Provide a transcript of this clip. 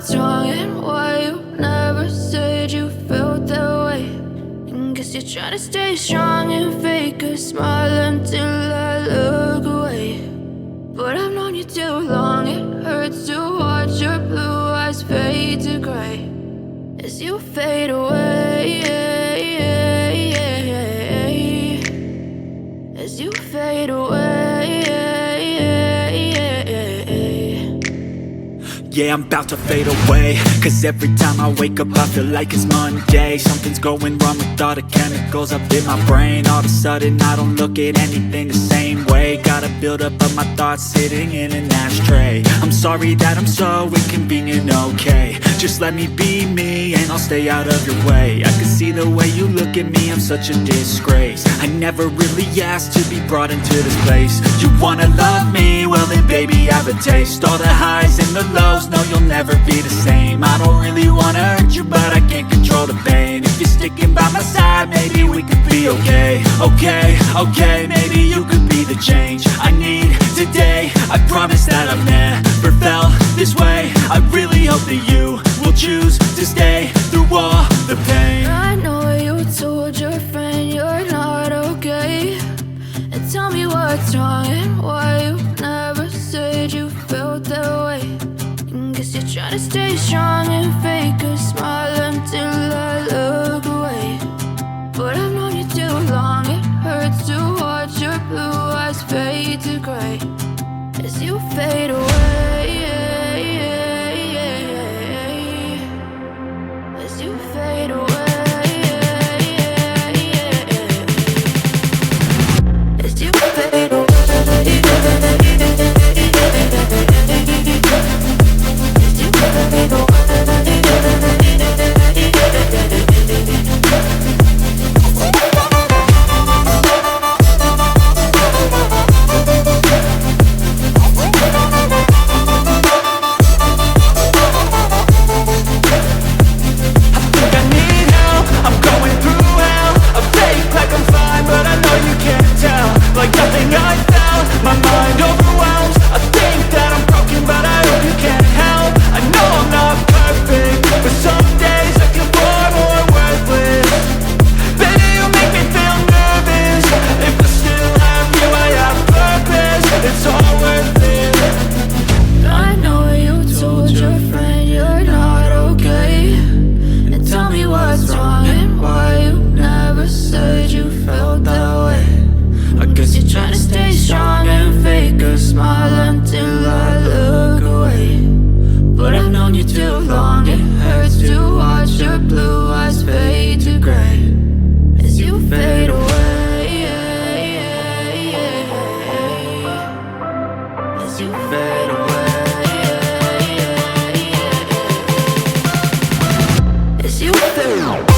what's wrong and why you never said you felt that way. And guess you're trying to stay strong and fake a smile until I look away. But I've known you too long, it hurts to watch your blue eyes fade to gray as you fade away, as you fade away. Yeah, I'm about to fade away, cause every time I wake up I feel like it's Monday. Something's going wrong with all the chemicals up in my brain. All of a sudden I don't look at anything the same way. Got a buildup of my thoughts sitting in an ashtray. I'm sorry that I'm so inconvenient, okay. Just let me be me and I'll stay out of your way. I can see the way you look at me, I'm such a disgrace. I never really asked to be brought into this place. You wanna love me? Well then baby I have a taste. All the highs and the lows, no you'll never be the same. I don't really wanna hurt you but I can't control the pain. If you're sticking by my side maybe we could be okay. Okay, maybe you could be the change I need today. I promise that I've never felt this way. I really hope that you will choose to stay through all the pain. I know you told your friend you're not okay, and tell me what's wrong and why you never said you felt that way. And guess you're trying to stay strong and fake a smile until I look away. But I've known you too long, it hurts to watch your blue eyes fade to gray as you fade away, as you fade away, as you fade away, as you fade away. Like nothing I felt, my mind overwhelms. I think that I'm broken, but I hope you can't help. I know I'm not perfect, but some days I feel far more worthless. Baby, you make me feel nervous. If I still have you, I have purpose. It's all worth it. I know you told your friend you're not okay, and tell me what's wrong and why you never said you felt that way. I guess you're trying to stay strong and fake a smile until I look away. But I've known you too long, it hurts to watch your blue eyes fade to gray as you fade away, as you fade away, as you fade away.